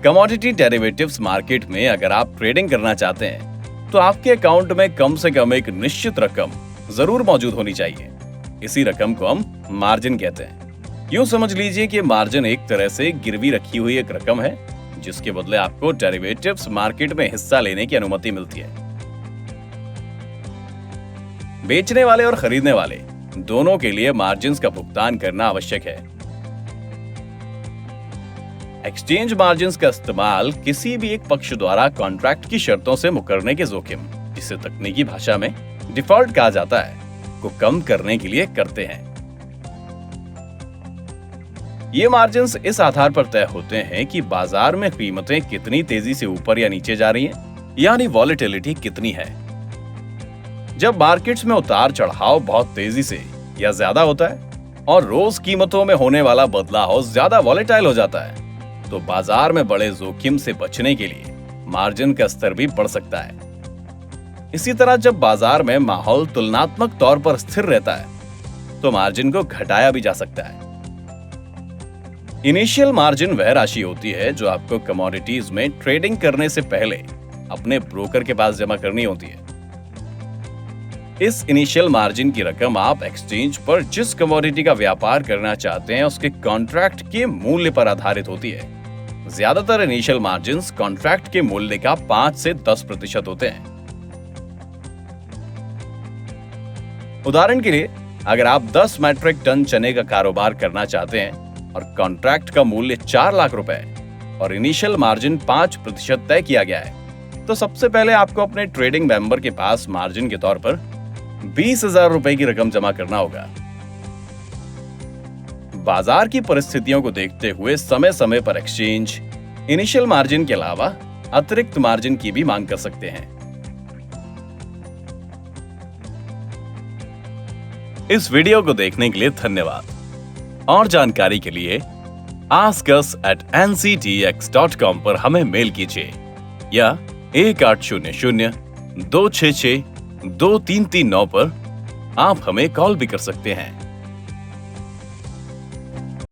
Commodity derivatives market में अगर आप ट्रेडिंग करना चाहते हैं तो आपके अकाउंट में कम से कम एक निश्चित रकम जरूर मौजूद होनी चाहिए। इसी रकम को हम मार्जिन कहते हैं। यूं समझ लीजिए कि मार्जिन एक तरह से गिरवी रखी हुई एक रकम है जिसके बदले आपको डेरिवेटिव्स मार्केट में हिस्सा लेने की अनुमति मिलती है। बेचने वाले और खरीदने वाले दोनों के लिए मार्जिन्स का भुगतान करना आवश्यक है। एक्सचेंज मार्जिन्स का इस्तेमाल किसी भी एक पक्ष द्वारा कॉन्ट्रैक्ट की शर्तों से मुकरने के जोखिम, जिसे तकनीकी भाषा में डिफॉल्ट कहा जाता है, को कम करने के लिए करते हैं। ये मार्जिन्स इस आधार पर तय होते हैं कि बाजार में कीमतें कितनी तेजी से ऊपर या नीचे जा रही हैं, यानी वॉलेटिलिटी कितनी है। जब मार्केट्स में उतार चढ़ाव बहुत तेजी से या ज्यादा होता है और रोज कीमतों में होने वाला बदलाव ज्यादा वॉलेटाइल हो जाता है तो बाजार में बड़े जोखिम से बचने के लिए मार्जिन का स्तर भी बढ़ सकता है। इसी तरह जब बाजार में माहौल तुलनात्मक तौर पर स्थिर रहता है तो मार्जिन को घटाया भी जा सकता है। इनिशियल मार्जिन वह राशि होती है जो आपको कमोडिटीज में ट्रेडिंग करने से पहले अपने ब्रोकर के पास जमा करनी होती है। इस इनिशियल मार्जिन की रकम आप एक्सचेंज पर जिस कमोडिटी का व्यापार करना चाहते हैं उसके कॉन्ट्रैक्ट के मूल्य पर आधारित होती है। ज्यादातर इनिशियल मार्जिन्स कॉन्ट्रैक्ट के मूल्य का 5 से 10% होते हैं। उदाहरण के लिए अगर आप 10 मैट्रिक टन चने का कारोबार करना चाहते हैं और कॉन्ट्रैक्ट का मूल्य 4 लाख रुपए और इनिशियल मार्जिन 5% तय किया गया है तो सबसे पहले आपको अपने ट्रेडिंग मेंबर के पास मार्जिन के तौर पर 20,000 रुपए की रकम जमा करना होगा। बाजार की परिस्थितियों को देखते हुए समय समय पर एक्सचेंज इनिशियल मार्जिन के अलावा अतिरिक्त मार्जिन की भी मांग कर सकते हैं। इस वीडियो को देखने के लिए धन्यवाद। और जानकारी के लिए askus@nctx.com पर हमें मेल कीजिए या 1800-266-2339 पर आप हमें कॉल भी कर सकते हैं।